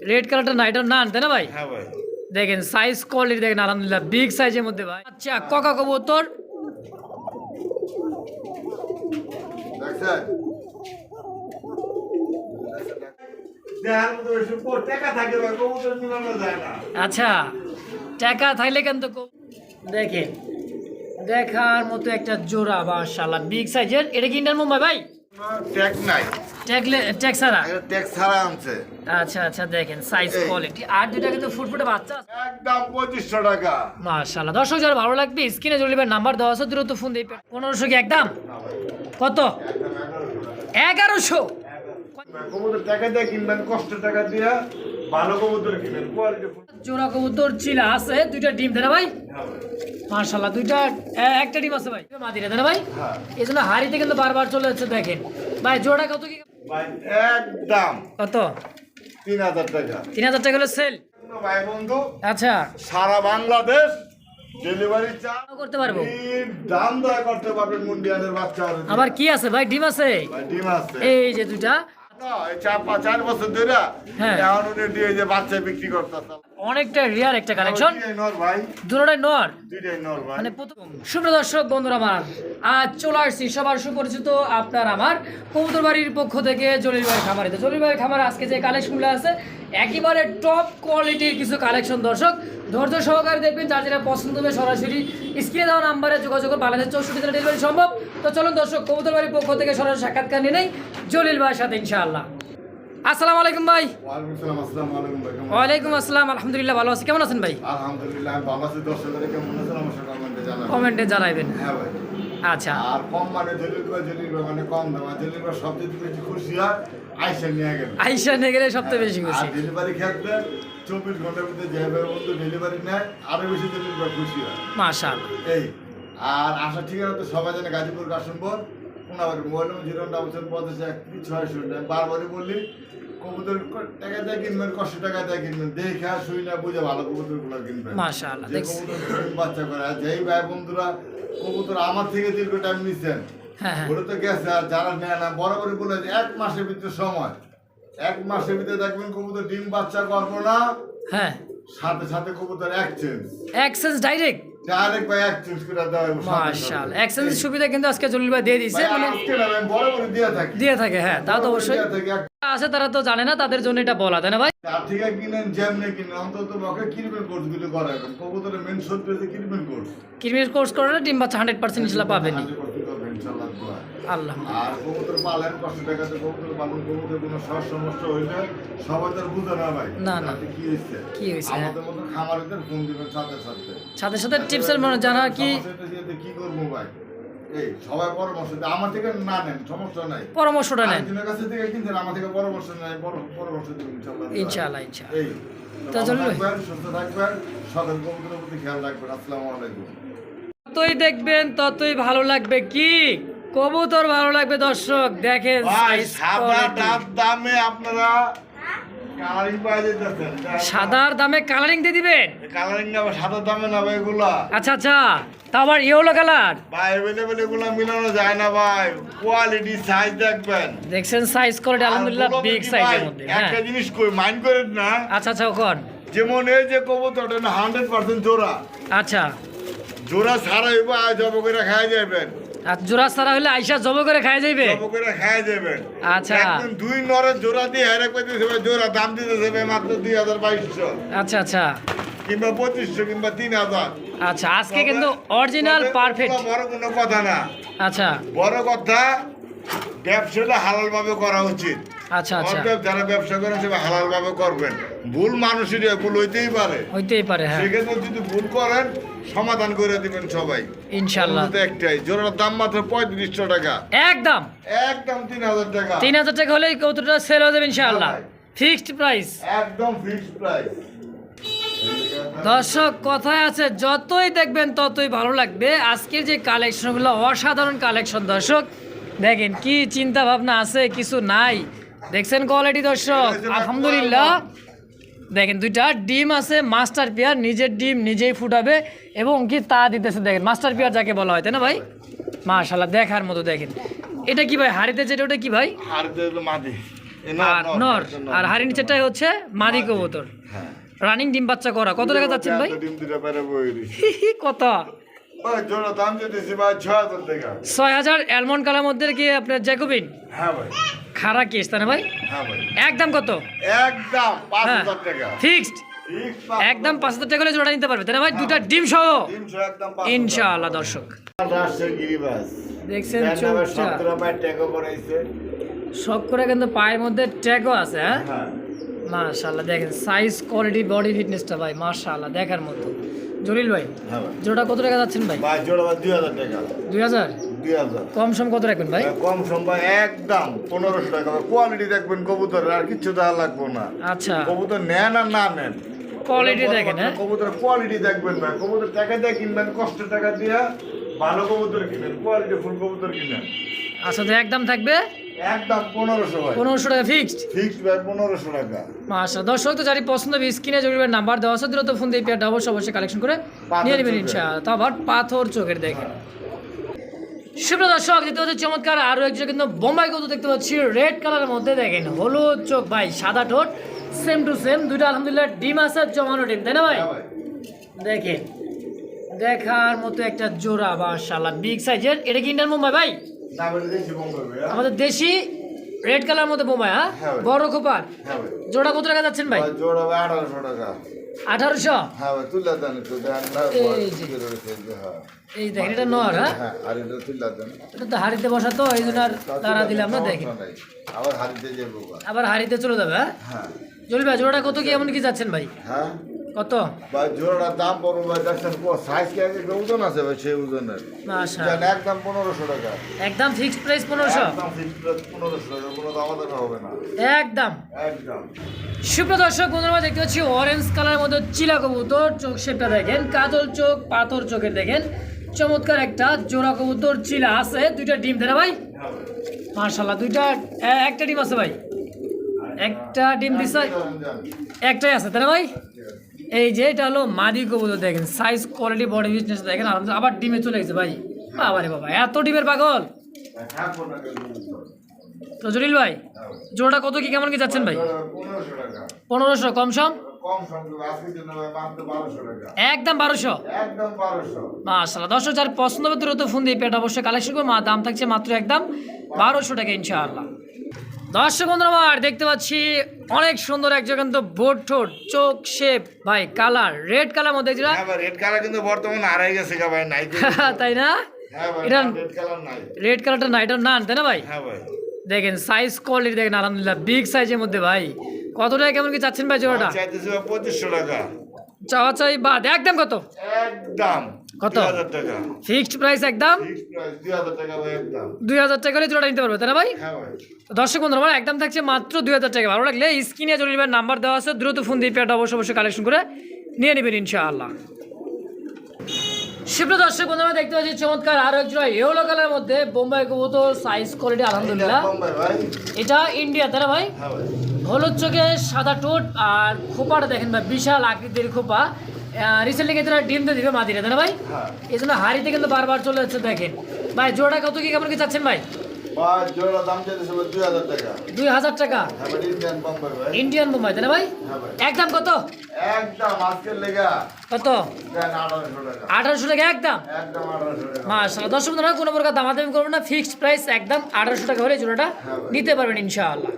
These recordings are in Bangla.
রেড কালারটা না, এটা নান তাই না ভাই? হ্যাঁ ভাই। দেখেন সাইজ কোয়ালিটি দেখেন আলহামদুলিল্লাহ বিগ সাইজের মধ্যে ভাই। আচ্ছা কোকা কবুতর আচ্ছা টাকা থাকলে কিন্তু দেখেন দেখার মতো একটা জোড়া মাশাআল্লাহ বিগ সাইজের। এটা কি ইন্ডিয়ান মুম্বাই ভাই? ট্যাগ নাই, ট্যাগ ছাড়া। ট্যাগ ছাড়া আনছে। আচ্ছা আচ্ছা দেখেন সাইজ কোয়ালিটি আর দুইটা কিন্তু ফুটফুটে বাচ্চা একদম 2500 টাকা মাশাআল্লাহ। দর্শক যারা ভালো লাগবে স্ক্রিনে জলিবের নাম্বার দেওয়া আছে, দ্রুত ফোন দিয়ে 1500 কি একদম কত 1100 কবুতর টাকা দিয়ে কিনবেন, কষ্ট টাকা দিয়ে ভালো কবুতর কিনবেন, কোয়ালিটি জোড়া কবুতর চিলা আছে, দুইটা ডিম দেনা ভাই মাশাআল্লাহ, দুইটা একটা ডিম আছে ভাই মাদিরা দেনা ভাই। এই জন্য হাড়িতে কিন্তু বারবার চলে যাচ্ছে। দেখেন ভাই জোড়া কত কি ভাই? একদম কত 3000 টাকা। 3000 টাকা হলো সেল ভাই বন্ধু। আচ্ছা সারা বাংলাদেশ ডেলিভারি চার্জ করতে পারবো, দাম দয়া করতে পারবেন। মুন্ডিয়ানের বাচ্চা আবার কি আছে ভাই? ডিম আছে, ভাই ডিম আছে এই যে দুইটা। এই 4 বছর ধরে হ্যাঁ এখন উনি দিয়ে যে বাচ্চা বিক্রি করতেছে। অনেকটা রিয়ার একটা কালেকশন, নর ভাই, দুটোটাই নর। দুইটাই নর ভাই। মানে প্রথম সুপ্রিয় দর্শক বন্ধুরা আমার আজ চলে আসছি সবার সুপরিচিত আপনার আমার কবুতর বাড়ির পক্ষ থেকে জলিল ভাইয়ের খামারে। তো জলিল ভাইয়ের খামারে আজকে যে কালেকশনগুলো আছে একেবারে টপ কোয়ালিটির কিছু কালেকশন। দর্শক ধৈর্য সহকারে দেখবেন, যার যেটা পছন্দ হবে সরাসরি স্ক্রিনে দেওয়া নাম্বারে যোগাযোগ করে বাংলাদেশ 64 জেলা ডেলিভারি সম্ভব। তো চলুন দর্শক কবুতর বাড়ির পক্ষ থেকে সরাসরি সাক্ষাৎকার নিয়ে নেই জলিল ভাইয়ের সাথে ইনশাআল্লাহ। আসসালামু আলাইকুম ভাই। আসসালামু আলাইকুম ভাই। ওয়ালাইকুম আসসালাম, আলহামদুলিল্লাহ ভালো আছি। কেমন আছেন ভাই? আলহামদুলিল্লাহ আমি ভালো আছি। দর্শকদের কেমন আছেন আমার সাথে কমেন্টে জানাবেন। হ্যাঁ ভাই। আচ্ছা আর কম মানে জলিল ভাই মানে কম দাম। আর জলিল ভাই সবচেয়ে বেশি খুশি হয় আইসা নিয়ে গেল। আইসা নিয়ে গেলে সবচেয়ে বেশি খুশি। আর ডেলিভারি ক্ষেত্রে 24 ঘন্টার ভিতরে যেভাবে বন্ধু ডেলিভারি নেয় আরো বেশি জলিল ভাই খুশি হয় মাশাআল্লাহ। এই আর আসার ঠিকানা তো সবাই জানে, গাজীপুর কাশিমপুর কোনাবাড়ি, মোবাইল নম্বর 09756 বারবারই বললি কবুতর টাকা দিয়ে কিনবেন, কষ্ট টাকা দিয়ে কিনবেন, দেখে শুই না বুঝে ভালো কবুতর গুলো কিনবেন মাশাআল্লাহ। যে কবুতর বাচ্চা করে। আর যেই ভাই বন্ধুরা কবুতর আমার থেকে দীর্ঘ টাইম নিচ্ছেন ওরা তো গেছে, আর যারা নেয় না বরাবরই বলে যে 1 মাসের ভিতরে সময়, 1 মাসের ভিতরে দেখবেন কবুতর ডিম বাচ্চা করবো না, হ্যাঁ সাথে সাথে কবুতর এক্সচেঞ্জ ডাইরেক্ট ভাই এক্সচেঞ্জ করে দেওয়া হবে। মাশাআল্লাহ এক্সচেঞ্জের সুবিধা কিন্তু আজকে জলিল ভাই দিয়ে দিয়েছে, মানে বরাবরই দিয়ে থাকে। হ্যাঁ তা তো অবশ্যই আছে, তারা তো জানে না, তাদের জন্য এটা বলা তাই না ভাই? তার থেকে কিনেন যেমনি কিনেন অন্তত বকে কিনবেন কোর্সগুলো করাবেন। কবুতরের মেন সত্য হচ্ছে কিনবেন কোর্স। কিরমির কোর্স করলে ডিম বাচ্চা 100% ইনশাআল্লাহ পাবেন ইনশাআল্লাহ। আল্লাহ। আর কবুতর পালেন কষ্ট টাকাতে কবুতর পালন, কবুতর কোনো সমস্যা হইলে সবাই তার বুঝে না ভাই না না কি হয়েছে কি হয়েছে। আমাদের মতো খামারিদের ফোন দিবেন সাথে সাথে সাথে সাথে টিপসের মানে জানা কি কি করবো ভাই। এই সবাই পরামর্শ দেয়, আমার থেকে না নেন সমস্যা নাই, পরামর্শটা নেন। আরেকজনের কাছে থেকে কিনছেন, আমার থেকে পরামর্শ নেয়, পরামর্শ দিবেন ইনশাআল্লাহ। ইনশাআল্লাহ। এই তো ভালো থাকবেন, সুস্থ থাকবেন, সকল কবুতরের প্রতি খেয়াল রাখবেন। আসসালামু আলাইকুম। যতই দেখবেন ততই ভালো লাগবে, কি কবুতর ভালো লাগবে। দর্শক দেখেন দামে আপনারা কালারিং পাওয়া যেতেছেন, সাদার দামে কালারিং দিয়ে দিবেন। কালারিং না সাদা দামে না ভাই এগুলা। আচ্ছা আচ্ছা তা আবার ইয়েলো কালার ভাই अवेलेबल এগুলা মিলানো যায় না ভাই, কোয়ালিটি সাইজ দেখবেন। দেখছেন সাইজ কোয়ালিটি আলহামদুলিল্লাহ বিগ সাইজের মধ্যে। একটা জিনিস কই মাইন্ড করেন না। আচ্ছা আচ্ছা কোন যেমন এই যে কবুতরটা না 100% জোড়া। আচ্ছা জোড়া ছাড়াইবো আজ জব করে খাওয়া যাবেন। আর জোড়া সারা হলে আইসা জব করে খাই যাইবে, জব করে খাওয়া যাবেন। আচ্ছা একদম দুই নরের জোড়া দিয়ে হেরে কইতেছে ভাই, জোড়া দাম দিতেছে ভাই মাত্র 2200। আচ্ছা আচ্ছা কিংবা 2500 কিংবা 3000। আচ্ছা আজকে কিন্তু অরিজিনাল পারফেক্ট। বড় কোনো কথা না। আচ্ছা বড় কথা ব্যবসাটা হালাল ভাবে করা উচিত। আচ্ছা আচ্ছা যারা ব্যবসা করেন সে হালাল ভাবে করবেন। ভুল মানুষেরই ভুল হইতেই পারে, হ্যাঁ সেক্ষেত্রে যদি ভুল করেন সমাধান করে দিবেন সবাই ইনশাআল্লাহ। একটাই জোড়ার দাম মাত্র 3500 টাকা, একদম একদম 3000 টাকা। 3000 টাকা হলে কবুতরটা সেল হয়ে যাবে ইনশাআল্লাহ, ফিক্সড প্রাইস, একদম ফিক্সড প্রাইস। দর্শক কথায় আছে যতই দেখবেন ততই ভালো লাগবে। আজকের যে কালেকশনগুলো অসাধারণ কালেকশন। দর্শক দেখেন কি চিন্তা ভাবনা আছে, কিছু নাই। দেখছেন কোয়ালিটি দর্শক আলহামদুলিল্লাহ। দেখেন দুইটা ডিম আছে, মাস্টার পেয়ার, নিজের ডিম নিজেই ফুটাবে এবং কি তা দিতেছে। দেখেন মাস্টার পেয়ার যাকে বলা হয় তাই না ভাই? মাশাআল্লাহ দেখার মতো। দেখেন এটা কি ভাই হাড়িতে যেটা, ওটা কি ভাই? হাড়িতে মাদি। আর নর আর হাড়ির নিচেরটাই হচ্ছে মাদি কবুতর হ্যাঁ রানিং ডিম বাচ্চা করা কত টাকা যাচ্ছেন ভাই ডিম দিতে পারে বই কত ভাই জোড়া দাম যেতেছি ভাই 6000 টাকা 6000 অ্যালমন্ড কালার মধ্যে কি আপনার জ্যাকোবিন হ্যাঁ ভাই খারা কেস তাই না ভাই হ্যাঁ ভাই একদম কত একদম 5000 টাকা ফিক্সড একদম 5000 টাকা হলে জোড়া নিতে পারবে তাই না ভাই দুটা ডিম সহ একদম ইনশাআল্লাহ দর্শক রাজশাহী গিরিবাস দেখছেন চোখটা চোখটা 17 পায় ট্যাগও করাইছে শখ করে কিন্তু পায়ের মধ্যে ট্যাগও আছে হ্যাঁ হ্যাঁ মাশাআল্লাহ দেখেন সাইজ কোয়ালিটি বডি ফিটনেসটা ভাই মাশাআল্লাহ দেখার মতো জলিল ভাই হ্যাঁ ভাই জোড়া কত টাকা যাচ্ছেন ভাই ভাই জোড়া 2000 টাকা 2000 2000 কম সম কত রাখবেন ভাই কম সময় একদম 1500 টাকা কোয়ালিটি দেখবেন কবুতরের আর কিছু দেওয়া লাগবে না আচ্ছা কবুতর নেন আর না নেন কোয়ালিটি দেখেন হ্যাঁ কবুতর কোয়ালিটি দেখবেন ভাই কবুতর টাকা দিয়ে কিনবেন কষ্ট টাকা দিয়ে ভালো কবুতর কিনেন কোয়ালিটি ফুল কবুতর কিনেন আচ্ছা তো একদম থাকবে একদম 1500 ভাই 1500 টাকা ফিক্সড ফিক্সড ভাই 1500 টাকা মাশাআল্লাহ দর্শক তো যারি পছন্দ হবে স্ক্রিনে জরুরি নাম্বার দেওয়া আছে দ্রুত ফোন দিয়ে পেয়ারটা অবশ্যই কালেকশন করে নিয়ে নেবেন ইনশাআল্লাহ তা আবার পাথর চোখের দেখেন সুপ্রিয় দর্শক দেখতে পাচ্ছি চমৎকার আরো একজন কিন্তু বোম্বাই কবুতর দেখতে পাচ্ছি রেড কালারের মধ্যে দেখেন হলুদ চোখ ভাই সাদা ঠোঁট সেম টু সেম দুইটা আলহামদুলিল্লাহ ডিম আছে জমানো ডিম তাই না ভাই হ্যাঁ ভাই দেখেন দেখার মতো একটা জোড়া মাশাআল্লাহ বিগ সাইজের এটা কি ইন্ডিয়ান বোম্বাই ভাই না বলে দেখি বঙ্গ ভাই আমাদের দেশি রেড কালার মধ্যে বোম্বাই হ্যাঁ হ্যাঁ ভাই। বড় খোপার হ্যাঁ ভাই জোড়া কত টাকা যাচ্ছেন ভাই ভাই জোড়া ভাই 1800 টাকা 1800 হ্যাঁ ভাই তুলে দেন তো দেন না এই যে। হ্যাঁ এই দেখেন এটা নর হ্যাঁ হ্যাঁ আর এটা তুলে দেন এটা তো হাড়িতে বসা তো এই জন্য আর তারা দিলাম না দেখেন সমস্যা নাই। আবার হারিতে যাবো আবার হাড়িতে চলে যাবে হ্যাঁ হ্যাঁ জলি ভাই জোড়াটা কত কি এমন কি যাচ্ছেন ভাই হ্যাঁ কত ভাই জোড়াটার দাম পড়বো ভাই দেখছেন সাইজ কি আগে ওজন আছে ভাই সেই ওজনের মাশাআল্লাহ দেন একদম 1500 টাকা একদম ফিক্সড প্রাইস 1500 একদম ফিক্সড প্রাইস 1500 টাকা কোনো দাম দাম হবে না একদম একদম সুপ্রিয় দর্শক বন্ধুরা দেখতে পাচ্ছি অরেঞ্জ কালারের মধ্যে চিলা কবুতর চোখ শেপটা দেখেন কাজল চোখ পাথর চোখের দেখেন চমৎকার একটা জোড়া কবুতর চিলা আছে দুইটা ডিম দেনা ভাই হ্যাঁ ভাই মাশাআল্লাহ দুইটা একটা ডিম আছে ভাই একটা ডিম দিছে একটাই আছে তাই না ভাই এই যে এটা হলো মাদি কবুতর দেখেন সাইজ কোয়ালিটি বডি ফিটনেস দেখেন আলহামদুলিল্লাহ আবার ডিমে চলে গেছে ভাই বাবারে বাবা এত ডিমের পাগল হ্যাঁ 1500 টাকা তো জলিল ভাই জোড়াটা কত কি কেমন কি যাচ্ছেন ভাই 1500 টাকা 1500 কম সম কম সংখ্যক আজকের জন্য ভাই মাত্র 1200 টাকা একদম 1200 একদম 1200 মাশাআল্লাহ দর্শক যার পছন্দ হবে দ্রুত ফোন দিয়ে পেট অবশ্যই কালেকশন করবে দাম থাকছে মাত্র একদম 1200 টাকা ইনশাআল্লাহ দর্শক বন্ধুরা আমার দেখতে পাচ্ছি অনেক সুন্দর একজন কিন্তু বোট ঠোঁট চোখ শেপ ভাই কালার রেড কালার মধ্যে যেটা হ্যাঁ ভাই রেড কালার কিন্তু বর্তমানে হারাই গেছে গা ভাই নাই তাই না হ্যাঁ ভাই এটা রেড কালার নাই রেড কালারটা না এটা নান তাই না ভাই হ্যাঁ ভাই দেখেন সাইজ কোয়ালিটি দেখেন আলহামদুলিল্লাহ বিগ সাইজের মধ্যে ভাই কত টাকা কেমন কি চাচ্ছেন ভাই জোড়াটা চাইতেছি 2500 টাকা চাওয়া চাই বাদ একদম কত একদম কত? 2000 টাকা ফিক্সড প্রাইস একদম ফিক্সড প্রাইস 2000 টাকা ভাই একদম 2000 টাকা হলে জোড়াটা নিতে পারবে তাই না ভাই হ্যাঁ ভাই দর্শক বন্ধুরা আমার একদম থাকছে মাত্র 2000 টাকা ভালো লাগলে স্ক্রিনে জরুরি নাম্বার দেওয়া আছে দ্রুত ফোন দিয়ে পেয়ারটা অবশ্যই কালেকশন করে নিয়ে নেবেন ইনশাআল্লাহ সুপ্রিয় দর্শক বন্ধুরা দেখতে পাচ্ছি চমৎকার আরো এক জোড়া ইয়েলো কালারের মধ্যে বোম্বাই কবুতর সাইজ কোয়ালিটি আলহামদুলিল্লাহ বোম্বাই ভাই এটা ইন্ডিয়া তাই না ভাই হ্যাঁ ভাই হলুদ চোখে সাদা টোট আর খোপাটা দেখেন ভাই বিশাল আকৃতির খোপা রিসেন্টলি কিন্তু ডিম দিয়ে দিবে মাদিরা তাই না ভাই হ্যাঁ এই জন্য হাড়িতে কিন্তু বারবার চলে যাচ্ছে দেখেন ভাই জোড়া কত কি কেমন কি চাচ্ছেন ভাই ভাই জোড়া দাম চাইতেছে 2000 টাকা 2000 টাকা হ্যাঁ ভাই ইন্ডিয়ান বোম্বাই ভাই ইন্ডিয়ান বোম্বাই তাই না ভাই হ্যাঁ ভাই একদম কত একদম আজকের লেগা কত দেন 1800 টাকা 1800 টাকা একদম একদম 1800 টাকা মাশাআল্লাহ দর্শক বন্ধুরা কোনো প্রকার দামাদামি করবেন না ফিক্সড প্রাইস একদম 1800 টাকা হলে জোড়াটা নিতে পারবেন ইনশাআল্লাহ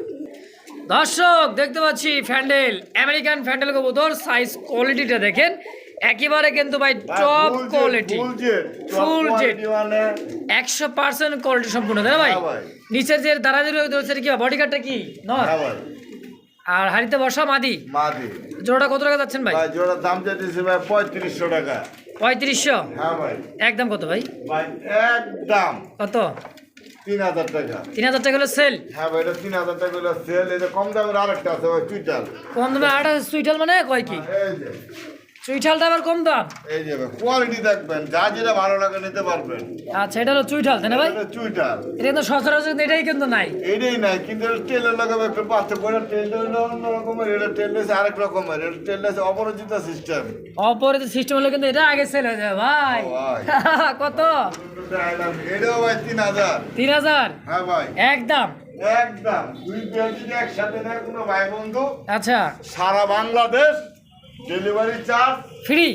দর্শক দেখতে পাচ্ছি ফ্যান্ডেল আমেরিকান ফ্যান্ডেল কবুতর সাইজ কোয়ালিটিটা দেখেন একেবারে কিন্তু ভাই top quality full jet 100% quality সম্পূর্ণ তাই না ভাই হ্যাঁ ভাই। নিচের যে দাঁড়াদের রয়েছে কি বডিগার্ডটা কি নর হ্যাঁ ভাই আর হাড়িতে বসা মাদি মাদি জোড়াটা কত টাকা যাচ্ছেন ভাই ভাই জোড়ার দাম চাইতেছে ভাই 3500 টাকা 3500 হ্যাঁ ভাই একদম কত ভাই ভাই একদম কত 3000 টাকা 3000 টাকা হলো সেল হ্যাঁ ভাই এটা 3000 টাকা হলো সেল এটা কম দামের আরেকটা আছে ভাই টুইটার কম দামে আটা সুইটাল মানে কয় কি এই যে চুইঠালটা আবার কম দাম এই যে ভাই কোয়ালিটি দেখবেন যা যেটা ভালো লাগে নিতে পারবেন আচ্ছা এটা হলো চুইঠাল তাই না ভাই এটা টুইটার এটা কিন্তু সচরাচর কিন্তু এটাই কিন্তু নাই এইটাই নাই কিন্তু তেলের লাগাবে একটু পার্থক্য এটা তেলটা হলো অন্য রকমের এটা তেল আছে আরেক রকমের এটা তেল আছে অপরাজিত সিস্টেম অপরিত সিস্টেম হলো কিন্তু এটা আগে সেল হয়ে যাবে ভাই ও ভাই। কত এটাও ভাই 3000 3000 হ্যাঁ ভাই একদম একদম দুই পেয়ার যদি একসাথে নেয় কোনো ভাই বন্ধু, আচ্ছা সারা Bangladesh delivery charge free.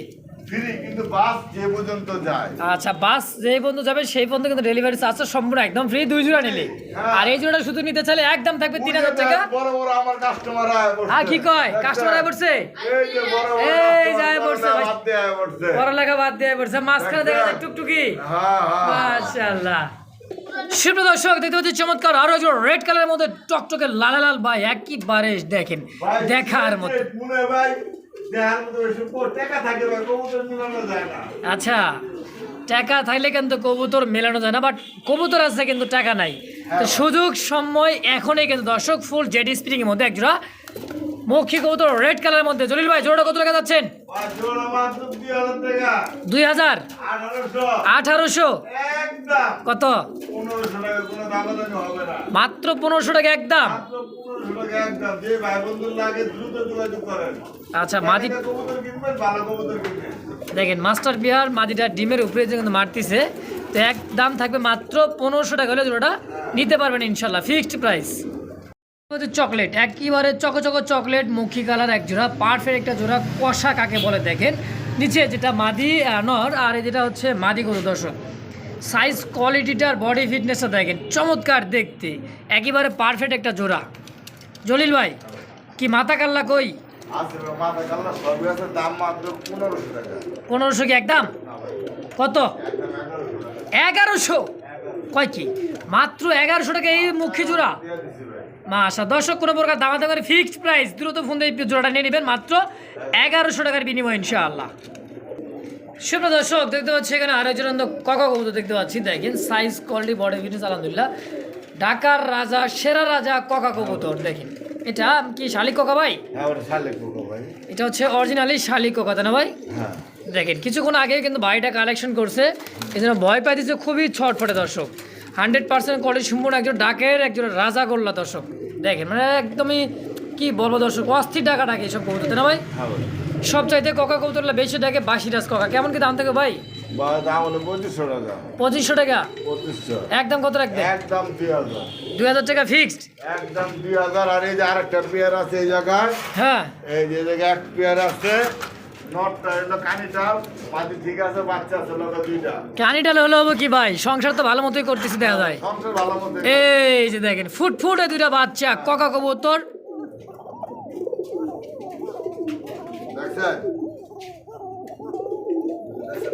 Free, কিন্তু বাস যে পর্যন্ত যায়। আচ্ছা বাস যেই বন্ধু যাবে সেই পর্যন্ত কিন্তু ডেলিভারি চার্জটা সম্পূর্ণ একদম ফ্রি 2 জোড়া নিলে। হ্যাঁ। আর এই জোড়াটা শুধু নিতে চাইলে একদম থাকবে 3000 টাকা। বড় বড় আমার কাস্টমার কি কয় কাস্টমার আয় পড়ছে, এই যে বড় বড় এই যায় customer পড়ছে ভাই। বাদ দিয়ে আয় পড়ছে। পড়ালেখা বাদ দিয়ে পড়ছে, মাঝখানে দেখা যায় টুকটুকি। হ্যাঁ হ্যাঁ মাশাআল্লাহ। সুপ্রিয় দর্শক দেখতে পাচ্ছি চমৎকার আরো যে রেড কালারের মধ্যে টকটকে লাল লাল ভাই একবারে দেখেন ভাই, দেখার মতো। মনে হয় ভাই দেখার মতো বেশি টাকা থাকে ভাই, কবুতর মিলানো যায় না। আচ্ছা টাকা থাকলে কিন্তু কবুতর মেলানো যায় না, বাট কবুতর আছে কিন্তু টাকা নাই। তো সুযোগ সময় এখনই কিন্তু দর্শক ফুল জেডি স্প্রিং এর মধ্যে একজোড়া মক্ষী কবুতর রেড কালারের মধ্যে। জলিল ভাই জোড়াটা কত টাকা যাচ্ছেন? ভাই, জোড়া মাত্র 2000 টাকা। 2000 1800 1800 একদম। কত? 1500 টাকা, কোনো দামাদামি হবে না। মাত্র 1500 টাকা একদম। মাত্র 1500 টাকা একদম। যে ভাই বন্ধুর লাগে দ্রুত যোগাযোগ করেন। আচ্ছা মাদি একটা কবুতর কিনবেন, ভালো কবুতর কিনবেন। দেখেন মাস্টার বিহার মাদিটা ডিমের উপরে যে কিন্তু মারতেছে, তো এক দাম থাকবে মাত্র 1500 টাকা হলে জোড়াটা নিতে পারবেন ইনশাল্লাহ, ফিক্সড প্রাইস। চকলেট একেবারে চকো চকলেট মুখী কালার এক জোড়া পারফেক্ট একটা জোড়া কষা কাকে বলে দেখেন, নিচে যেটা মাদি নর আর এই যেটা হচ্ছে মাদি গরু। দর্শক সাইজ কোয়ালিটিটার বডি ফিটনেসটা দেখেন চমৎকার দেখতে, একেবারে পারফেক্ট একটা জোড়া। জলিল ভাই কি মাথা কাল্লা কই? আছে ভাই, মাথা কাল্লা সবই আছে, দাম মাত্র 1500 টাকা। 1500 কি একদম? না ভাই, কত? একদম 1100 টাকা। 1100 কয় কি? মাত্র 1100 টাকা এই মুখী জোড়া। দিয়ে দিছি ভাই। মাশা দর্শক কোনো প্রকার দামাদামি ফিক্সড প্রাইস, দ্রুত ফোন দিয়ে এই জোড়াটা নিয়ে নেবেন মাত্র 1100 টাকার বিনিময় ইনশাআল্লাহ। সুপ্রিয় দর্শক দেখতে পাচ্ছি এখানে আরেকজন কাকা কবুতর দেখতে পাচ্ছি, দেখেন সাইজ কোয়ালিটি বডি ফিটনেস আলহামদুলিল্লাহ। ঢাকার রাজা সেরা রাজা কাকা কবুতর দেখেন, এটা কি শালিক কাকা ভাই? হ্যাঁ, ওটা শালিক কোকো ভাই। এটা হচ্ছে অরিজিনালি শালিক কাকা তাই না ভাই? হ্যাঁ। দেখেন কিছুক্ষণ আগে কিন্তু ভাইটা কালেকশন করছে, এই জন্য ভয় পাই দিচ্ছে খুবই ছটফটে দর্শক। 100% কোয়ালিটি সম্পূর্ণ একজন ডাকের একজন রাজা গোল্লা দর্শক। দেখেন মানে একদমই কি বলবো দর্শক, অস্থির ডাকা ডাকে এইসব কবুতর তাই না ভাই? হ্যাঁ ভাই। সব চাইতে কাকা কবুতরগুলো বেশি ডাকে বাসিরাজ কাকা। কেমন কি দাম থাকে ভাই? বা দাম হলো 2500 টাকা। 2500 টাকা 2500 একদম। কত রাখবে? একদম 2000। 2000 টাকা ফিক্সড। একদম 2000। আর এই যে আরেকটা পেয়ার আছে এই জায়গায়, হ্যাঁ এই যে জায়গায় এক পেয়ার আছে, নটটা হলো কানিটা, মাটি ঠিক আছে, বাচ্চা আছে লোক দুইটা। কানিটালে হলো হবো কি ভাই, সংসার তো ভালো মতোই করতেছে দেখা যায়। সংসার ভালো মতো। এই যে দেখেন ফুটফুটে দুইটা বাচ্চা কাকা কবুতর। দেখছেন?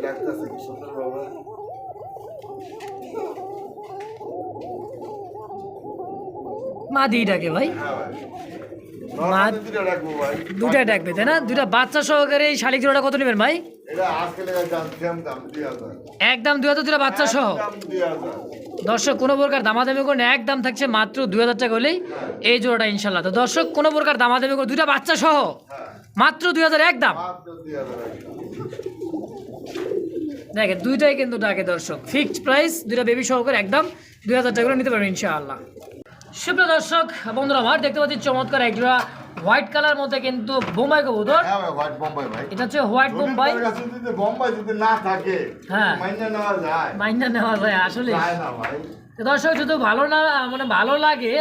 দেখতেছে কি সুন্দর বাবা। মাদি ডাকে ভাই, হ্যাঁ ভাই। মা- দুইটা রাখবো ভাই। দুটা ডাকবে তাই না? দুটা বাচ্চা সহকারে এই শালিক জোড়াটা কত নেবেন ভাই? এটা আজকে লেগে দাম 2000। একদম 2000 দুটা বাচ্চা সহ। একদম 2000। দর্শক কোনো প্রকার দামাদামি করে না, একদম থাকছে মাত্র 2000 টাকা হলেই এই জোড়াটা ইনশাল্লাহ। তো দর্শক কোনো প্রকার দামাদামি করে দুইটা বাচ্চা সহ হ্যাঁ, মাত্র 2000 একদম। মাত্র 2000 একদম। দেখেন দুইটাই কিন্তু ডাকে দর্শক, ফিক্সড প্রাইস দুইটা বেবি সহকারে একদম 2000 টাকা করে নিতে পারবেন ইনশাআল্লাহ। সুপ্রিয় দর্শক বন্ধুরা আমার দেখতে পাচ্ছি চমৎকার একটা হোয়াইট কালার মধ্যে কিন্তু বোম্বাই কবুতর। হ্যাঁ ভাই, হোয়াইট বোম্বাই ভাই। এটা হচ্ছে হোয়াইট বোম্বাই। যদি তোর কাছে যদি বোম্বাই যদি না থাকে, হ্যাঁ। মাইনে নেওয়া যায়। মাইন্ডা নেওয়া যায় আসলে। যায় না ভাই। তো দর্শক যদি ভালো না মানে ভালো লাগে,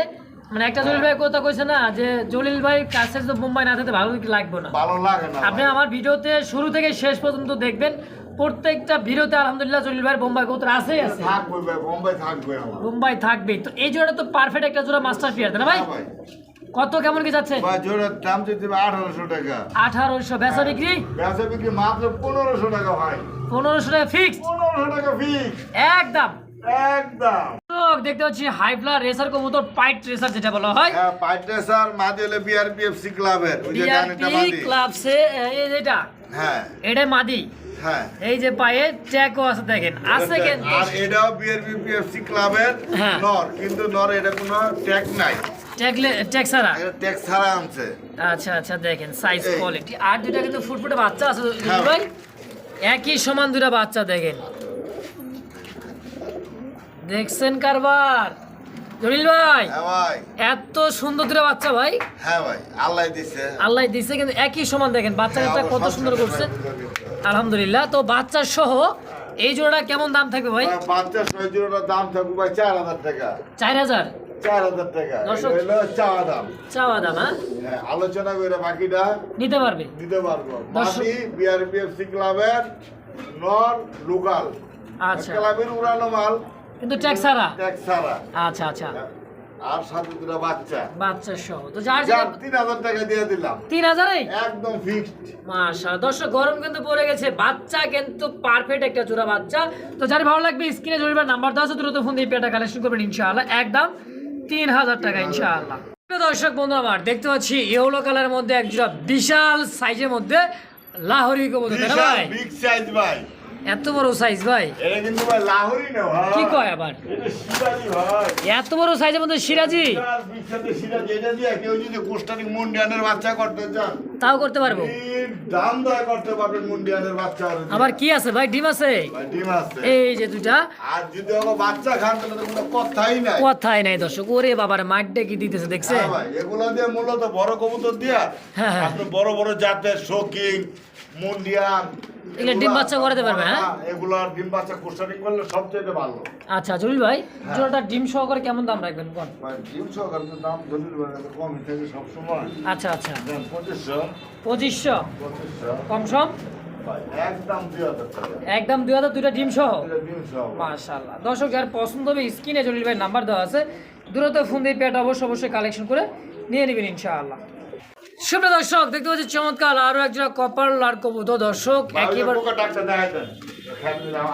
মানে একটা জলিল ভাই কথা কইছে না যে জলিল ভাই কাছে যদি বোম্বাই না থাকে ভালো লাগবে না। ভালো লাগে না আপনি ভাই। আমার ভিডিওতে শুরু থেকে শেষ পর্যন্ত দেখবেন, প্রত্যেকটা ভিডিওতে আলহামদুলিল্লাহ জলিল ভাইয়ের বোম্বাই কবুতর আছেই আছে, থাকবে ভাই, বোম্বাই থাকবে আমার। বোম্বাই থাকবেই। তো এই জোড়াটা তো পারফেক্ট একটা জোড়া মাস্টার পিয়ার তাই না ভাই? হ্যাঁ ভাই। কত কেমন কি যাচ্ছে? ভাই জোড়ার দাম যদি 1800 টাকা। 1800 বেচা বিক্রি বেচা বিক্রি মাত্র 1500 টাকা ভাই। 1500 টাকা ফিক্স 1500 টাকা ফিক্স। একদম। একদম। দর্শক, দেখতে পাচ্ছি হাইফ্লার রেসার কবুতর পাইট রেসার যেটা বলা হয়, হ্যাঁ, পাইটেসার মাদি হলো বিআরপিএফসি ক্লাবের, ওই যে গানিটা বিআরপি মাদি। ক্লাবসে এই যেটা হ্যাঁ এটা মাদি, হ্যাঁ। এই যে পায়ে ট্যাগও আছে দেখেন আছে কিন্তু। আর এটাও বিআরপিএফসি ক্লাবের হ্যাঁ। নর, কিন্তু নর এটা কোনো ট্যাগ নাই, ট্যাগ ছাড়া। এটা ট্যাগ ছাড়া আনছে। আচ্ছা আচ্ছা দেখেন সাইজ এই। কোয়ালিটি। আর দুটা কিন্তু ফুটফুটে বাচ্চা আছে হ্যাঁ। ভাই, একই সমান দুটা বাচ্চা দেখেন, দেখছেন কারবার জলিল ভাই? হ্যাঁ ভাই। এত সুন্দর দুটা বাচ্চা ভাই, হ্যাঁ ভাই, আল্লাহ দিছে। আল্লাহ দিছে কিন্তু একই সমান দেখেন বাচ্চাটা কত সুন্দর করছে আলহামদুলিল্লাহ। তো বাচ্চা সহ এই জোড়াটা কেমন দাম থাকবে ভাই? বাচ্চা 6 জোড়ার দাম থাকবে ভাই 4000 টাকা। 4000 4,000 টাকা দর্শক- এটা হলো চাওয়া দাম। চাওয়া দাম, হ্যাঁ হ্যাঁ, আলোচনা করে বাকিটা নিতে পারবে। দিতে পারবো। দর্শক- মাটি বিআরপিএফসি ক্লাবের নর লোকাল আচ্ছা। ক্লাবের উড়ানো মাল, কিন্তু ট্যাক্স ছাড়া। ট্যাক্স ছাড়া। আচ্ছা আচ্ছা, আর সাথে দুটো বাচ্চা বাচ্চা সহ। তো যার যা 3,000 টাকা দিয়ে দিলাম 3000-এই একদম ফিক্সড। মাশাআল্লাহ। দর্শক গরম কিন্তু পড়ে গেছে, বাচ্চা কিন্তু পারফেক্ট একটা জোড়া বাচ্চা। তো যার ভালো লাগবে স্ক্রিনে জরিবার নাম্বার দেওয়া আছে, দ্রুত ফোন দিয়ে পেটা কালেকশন করবেন ইনশাআল্লাহ। একদম 3000 টাকা ইনশাআল্লাহ। প্রিয় দর্শক বন্ধু আমার, দেখতে পাচ্ছি ইয়েলো কালারের মধ্যে এক জোড়া বিশাল সাইজের মধ্যে লাহোরি কবুতর, তাই না ভাই? বিগ সাইজ ভাই, এত বড় সাইজ ভাই, এটা কিন্তু ভাই লাহোরি না ভাই, কি কয় আবার? এটা সিরাজি ভাই। এত বড় সাইজের মধ্যে সিরাজি, বিশাল বিখ্যাত সিরাজি। এটা দিয়ে কেউ যদি কোস্টারিক মুন্ডিয়ানের বাচ্চা করতে চান, তাও করতে পারবো। দাম দয়া করতে পারবেন মুন্ডিয়ানের বাচ্চা হলে। আবার কি আছে ভাই, ডিম আছে? ভাই ডিম আছে। এই যে দুটা, আর যদি ওকে বাচ্চা খান তাহলে তো কোনো কথাই নাই। কথাই নাই দর্শক। ওরে বাবার মাঠটা কি দিতেছে দেখছে? হ্যাঁ ভাই, এগুলো দিয়ে মূলত বড় কবুতর দিয়া হ্যাঁ, হ্যাঁ। আপনি বড় বড় জাতের শৌকিং মুন্ডিয়ান এগুলো ডিম বাচ্চা করাতে পারবে, হ্যাঁ? এগুলো ডিম বাচ্চা কোস্টারিক করলে সবচেয়ে ভালো। আচ্ছা জলিল ভাই, জোড়াটা ডিম সহকারে কেমন দাম রাখবেন কোন? ভাই ডিম সহকারে তো দাম জলিল ভাই কাছে কমই থাকে সবসময়। আচ্ছা আচ্ছা, দেন 2500 2500 2500 কম সম, ভাই একদম 2000 টাকা। একদম 2000, দুইটা ডিম সহ। এটা ডিম সহ। মাশাআল্লাহ। দর্শক যার পছন্দ হবে স্ক্রিনে জলিল ভাই নাম্বার দেওয়া আছে, দ্রুত ফোন দিয়ে পেটা অবশ্যই কালেকশন করে নিয়ে নেবেন ইনশাআল্লাহ। সুপ্রিয় দর্শক দেখতে পাচ্ছি চমৎকার আরো এক জোড়া কপার লার কবুতর। দর্শক ভাই, ওই যে একেবারে পোকা ডাক্তার দেখাই দেন।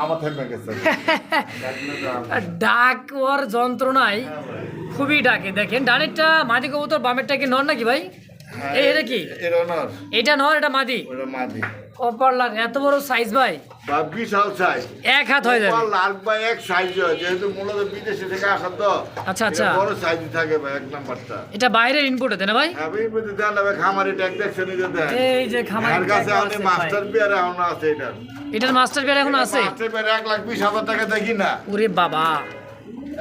আমার থেমে গেছে। ডাক ওর যন্ত্রণায় হ্যাঁ ভাই। খুবই ডাকে। দেখেন ডানেরটা মাদি কবুতর, বামেরটা কি নর নাকি ভাই? হ্যাঁ, এটা কি? এটা নর, এটা নর, এটা মাদি। ওটা মাদি। কপারলার এত বড় সাইজ ভাই, বা বিশাল সাইজ। এক হাত হয়ে যাবে। লাখ বা এক সাইজ হয়, যেহেতু মূলত বিদেশে থেকে আসা তো। আচ্ছা, আচ্ছা। এটা বড় সাইজ থাকে ভাই, এক নাম্বারটা। এটা বাইরের ইনপুট হতে না ভাই? হ্যাঁ ভাই, বুঝতে দেন না ভাই, খামারি ট্যাগ দেখছেন এই যে দেন। এই যে খামারি এর কাছে tag আমি আছে ভাই। মাস্টার বিয়ার এখন আছে এটা। এটার মাস্টার বিয়ার এখন আছে? মাস্টার বিয়ার 1,20,000 টাকা দেখি না। ওরে বাবা,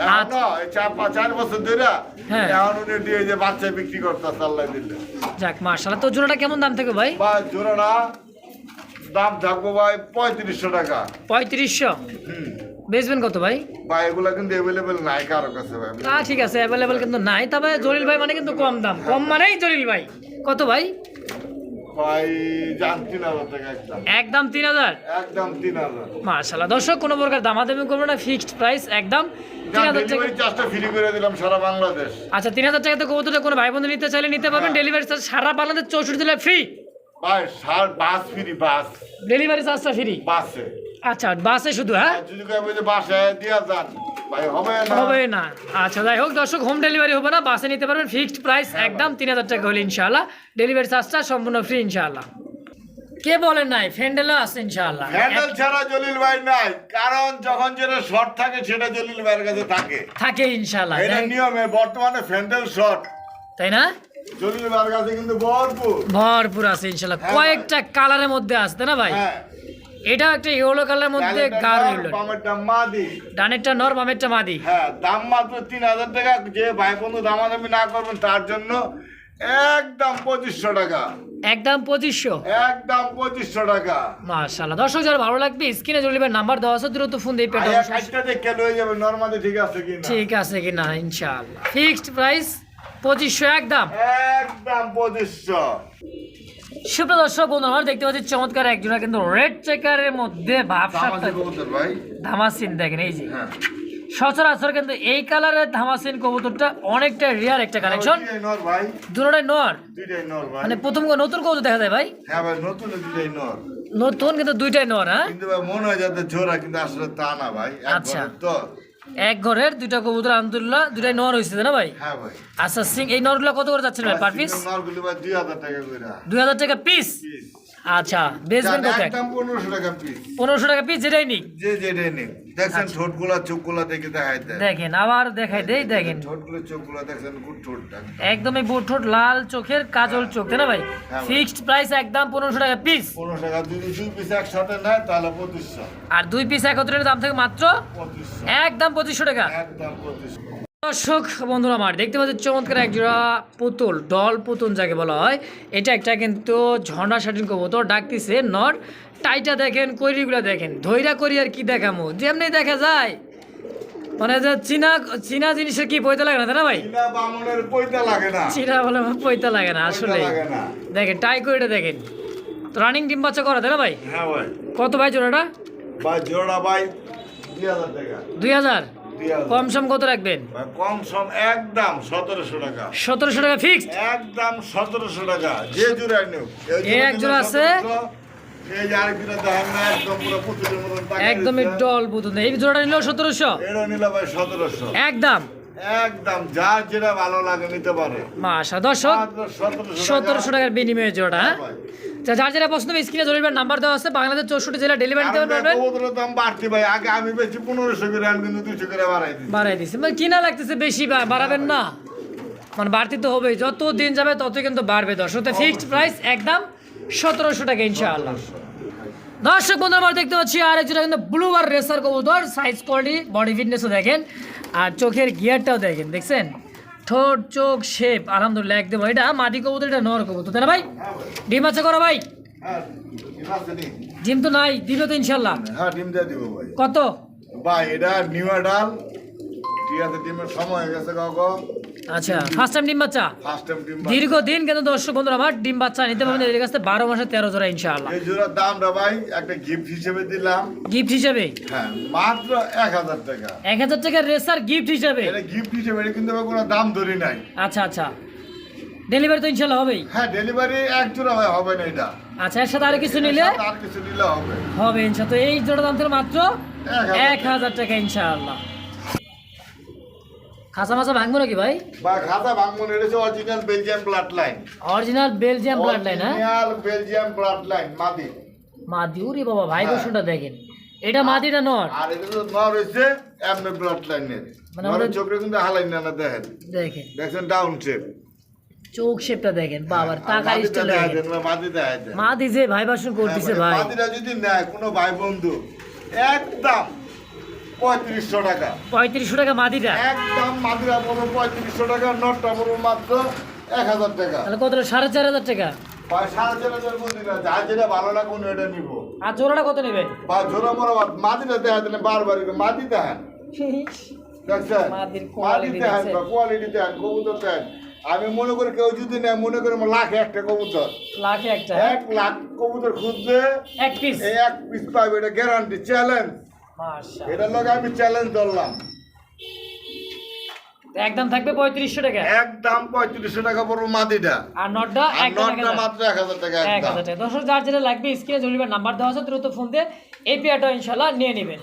এখন না, এই 4 বছর ধরে হ্যাঁ। এখন উনি দিয়ে যে বাচ্চা বিক্রি করতেছে আল্লাহ দিলে। যাক মাশাআল্লাহ। তো জোড়াটা কেমন দাম থাকবে ভাই? বা জোড়াটা দাম থাকবো ভাই 3500 টাকা। 3500 হুম। বেচবেন কত ভাই? ভাই এগুলা কিন্তু অ্যাভেলেবেল নাই কারো কাছে ভাই। ঠিক আছে, অ্যাভেলেবল কিন্তু নাই। তবে জলিল ভাই মানে কিন্তু কম দাম, কম মানেই জলিল ভাই। কত ভাই? ভাই জান 3,000 টাকা একদম। একদম 3000। একদম 3,000। মাশাআল্লাহ। দর্শক কোনো প্রকার দামাদামি করবো না, ফিক্সড প্রাইস একদম 3000 টাকা। ডেলিভারি চার্জটা ফ্রি করে দিলাম সারা বাংলাদেশ। আচ্ছা 3000 টাকাতে কবুতরটা কোনো ভাই বন্ধু নিতে চাইলে নিতে পারবেন। হ্যাঁ। ডেলিভারি চার্জ সারা বাংলাদেশ 64 জেলায় ফ্রি। ভাই সার বাস ফ্রি, বাস ডেলিভারি চার্জটা ফ্রি। বাসে। আচ্ছা বাসে শুধু, হ্যাঁ? আর যদি কেউ বলে বাসায় দিয়া যান, ভাই হবে না। হবে না। আচ্ছা যাই হোক দর্শক, হোম ডেলিভারি হবে না, বাসে নিতে পারবেন। ফিক্সড প্রাইস একদম 3000 টাকা হলে ইনশাআল্লাহ। ডেলিভারি চার্জটা সম্পূর্ণ ফ্রি ইনশাআল্লাহ। কে বলেন নাই? ফ্যান্ডেলও আছে ইনশাআল্লাহ। হ্যান্ডেল ছাড়া জলিল ভাই নাই, কারণ যখন যেটা শর্ট থাকে সেটা জলিল ভাইয়ের কাছে থাকে। থাকে ইনশাআল্লাহ, এটা নিয়মে বর্তমানে ফ্যান্ডেল শর্ট তাই না? জলিল ভাইয়ের কাছে কিন্তু ভরপুর। ভরপুর আছে ইনশাআল্লাহ। হ্যাঁ ভাই। কয়েকটা কালারের মধ্যে আসতে না ভাই? হ্যাঁ, এটা একটা ইয়েলো কালারের মধ্যে কালোটা গাঢ় নর, ইয়েলো, বামেরটা মাদি। ডানেরটা নর, বামেরটা মাদি। হ্যাঁ, দাম মাত্র 3,000 টাকা। যে ভাই বন্ধু দামাদামি না করবেন তার জন্য একদম 2500 টাকা। একদম 2500। একদম 2500 টাকা। মাশাআল্লাহ। দর্শক যারা ভালো লাগবে স্ক্রিনে জলিবের নাম্বার দেওয়া আছে, দ্রুত ফোন দিয়ে পেটা আয়া কাজটা দেখে লয়ে যাবে নরমালি, ঠিক আছে কিনা? ঠিক আছে কিনা ইনশাআল্লাহ। ফিক্সড প্রাইস 2500 একদম। একদম 2500। সুপ্রিয় দর্শক বন্ধু আমার, দেখতে পাচ্ছি চমৎকার একজোড়া কিন্তু রেড চেকারের মধ্যে ভাবসাব দামাজি কবুতর ভাই। ধামাসিন দেখেন। এই যে হ্যাঁ। সচরাচর কিন্তু এই কালারের ধামাসিন কবুতরটা অনেকটা রিয়ার একটা কালেকশন। দুইটাই নর ভাই। দুটোটাই নর, দুইটাই নর ভাই। মানে প্রথম নতুন কবুতর দেখা যায় ভাই? হ্যাঁ ভাই, নতুন দুইটাই নর। নতুন কিন্তু দুইটাই নর, হ্যাঁ? কিন্তু ভাই মনে হয় যাতে জোড়া, কিন্তু আসলে তা না ভাই। এক আচ্ছা। ঘরের তো। এক ঘরের দুইটা কবুতর আলহামদুলিল্লাহ দুইটাই নর হয়েছে না ভাই? হ্যাঁ ভাই। আচ্ছা সিং এই নরগুলো কত করে যাচ্ছেন ভাই পার পিস? নরগুলি ভাই 2,000 টাকা করে। 2000 টাকা পিস। পিস। আচ্ছা বেচবেন কত? একদম 1500 টাকা পিস। 1500 টাকা পিস, যেটাই নিক। যে যেটাই নিন। দেখছেন ঠোঁটগুলা চোখগুলা দেখে দেখাই দেয়। দেখেন আবার দেখাই দেই, দেখেন ঠোঁটগুলো চোখগুলা দেখছেন, গুড ঠোঁটটা। একদমই বুট ঠোঁট, লাল চোখের কাজল চোখ, তাই না ভাই? হ্যাঁ ভাই। ফিক্সড প্রাইস একদম 1500 টাকা পিস। 1500 টাকা। যদি 2 পিস একসাথে নেয় তাহলে 2500। আর 2 পিস একত্রে দাম থাকে মাত্র 2500। একদম 2500 টাকা। একদম 2500। দর্শক বন্ধুরা আমার, দেখতে পাচ্ছি চমৎকার একজোড়া পুতুল, ডল পুতুল যাকে বলা হয়। এটা একটা কিন্তু ঝর্ণা শাটিন কবুতর, ডাকতেছে নর। টাইটা দেখেন, কৈরিগুলো দেখেন, ধৈরা করি আর কি দেখামো, যেমনি দেখা যায় মানে যে চীনা চীনা জিনিসের কি পয়তা লাগে না তাই না ভাই? চীনা বামনের পয়তা লাগে না, চীনা বলে পয়তা লাগে না আসলে। পয়তা লাগে না। দেখেন টাই করে এটা দেখেন, রানিং ডিম বাচ্চা করা তাই না ভাই? হ্যাঁ ভাই। কত ভাই জোড়াটা? ভাই জোড়া ভাই 2000 টাকা। 2000 2000 কম সম কত রাখবেন? ভাই কম সম একদম 1700 টাকা। 1700 টাকা ফিক্সড। একদম 1700 টাকা যে জোড়াই নিও। এই এক জোড়া আছে, এই যে আরেক জোড়া দেখেন না একদম পুরো পুতুলের মতন টাকা। একদমই ডল বুতুন। এই জোড়াটা নিলো 1700 এটা নিল ভাই 1700 একদম। একদম যার যেটা ভালো লাগে নিতে পারে। মাশাআল্লাহ দর্শক, মাত্র 1700 টাকার বিনিময়ে জোড়া। হ্যাঁ ভাই। আচ্ছা, যার যেটা পছন্দ হবে স্ক্রিনে জলিবার নাম্বার দেওয়া আছে, বাংলাদেশ 64 জেলা ডেলিভারি দিতে পারবেন। কবুতরের দাম বাড়তি ভাই, আগে আমি বেশি 1500 করে আন, কিন্তু 200 করে বাড়াই দিই। বাড়াই দিছি মানে কিনা লাগতেছে বেশি, বাড়াবেন না মানে বাড়তি তো হবেই, যত দিন যাবে তত কিন্তু বাড়বে। দর্শক ফিক্সড প্রাইস একদম 1700 টাকা ইনশাআল্লাহ। দর্শক বন্ধুরা আমরা দেখতে পাচ্ছি আর একটা কিন্তু ব্লুবার রেসার কবুতর, সাইজ কোয়ালিটি বডি ফিটনেসও দেখেন আর চোখের গিয়ারটাও দেখেন, দেখছেন ঠোঁট চোখ শেপ আলহামদুলিল্লাহ একদম। এটা মাদি কবুতর, এটা নর কবুতর তাই না ভাই? ডিম আছে করো ভাই? হ্যাঁ ডিম আছে নি? ডিম তো নাই, দিবে তো ইনশাল্লাহ। হ্যাঁ ডিম দিয়ে দিব ভাই। কত ভাই এটা নিউ ডাল, ঠিক আছে, ডিমের সময় হয়ে গেছে কাকু। আচ্ছা ফার্স্ট টাইম ডিম বাচ্চা, ফার্স্ট টাইম ডিম। দীর্ঘদিন কিন্তু দর্শক বন্ধুরা আমার ডিম বাচ্চা নিতে পারবেন এদের কাছে 12 মাসে 13 জোড়া ইনশাআল্লাহ। এই জোড়ার দামটা ভাই একটা গিফট হিসেবে দিলাম। গিফট হিসেবে? হ্যাঁ মাত্র 1000 টাকা। 1000 টাকা রেসার গিফট হিসেবে? এটা গিফট হিসেবে, এটা কিন্তু আমি কোনো দাম ধরি নাই। আচ্ছা আচ্ছা, ডেলিভারি তো ইনশাআল্লাহ হবেই? হ্যাঁ ডেলিভারি এক জোড়া ভাই হবে না এটা। আচ্ছা এর সাথে আর কিছু নিলে আর কিছু নিলে হবে। হবে ইনশাআল্লাহ। তো এই জোড়া দাম ছিল মাত্র 1000 টাকা ইনশাআল্লাহ। খাসা মাসা ভাঙবো নাকি ভাই? বা খাতা ভাঙবো না, এটা হচ্ছে original Belgium blood line. Original Belgium blood line? হ্যাঁ অরিজিনাল বেলজিয়াম ব্লাড লাইন মাদি। মাদি? ওরে বাবা ভাইব্রেশনটা দেখেন, এটা মাদিটা নর আর এটা তো নর হইছে এমনি ব্লাড লাইনের। মানে নরের চোখে কিন্তু হালাই না না দেখেন। দেখেন দেখেন ডাউন শেপ। চোখ শেপটা দেখেন, বাবার টাকার স্টাইল দেখেন। মাদি দেখা যায়। মাদি যে ভাইব্রেশন করতেছে ভাই, মাদিটা যদি নেয় কোনো ভাই বন্ধু একদম 3500 টাকা। 3500 টাকা মাদিটা? একদম মাদিরা পড়বে 3500 টাকা, নটটা পড়বে মাত্র 1000 টাকা। তাহলে কত? 4500 টাকা। ভাই 4500 মধ্যে যার যেটা ভালো লাগে কোনো এটা নিব। আর জোড়াটা কত নেবেন? বা জোড়া মোড়া মাদিটা দেখা দিলে বারবার মাদি দেখেন, দেখছেন মাদির মাদি কোয়ালিটি দেখেন দেখছেন? বা কোয়ালিটি দেখেন, কবুতর দেখেন। আমি মনে করি কেউ যদি নেয়, মনে করি লাখে একটা কবুতর, লাখে একটা? 1 লাখ কবুতর খুঁজবে এক পিস? এই এক পিস পাবে, এটা গ্যারান্টি, চ্যালেঞ্জ। মাশাআল্লাহ, এটার লগে আমি চ্যালেঞ্জ ধরলাম। একদম থাকবে 3500 টাকা। একদম 3500 টাকা পড়বে মাদিটা, আর নটটা আর একদম নটটা মাত্র 1000 টাকা। 1000 টাকা। দর্শক যার যেটা লাগবে স্ক্রিনে জলিবার নাম্বার দেওয়া আছে, দ্রুত ফোন দিয়ে এই পেয়ারটা ইনশাআল্লাহ নিয়ে নেবেন।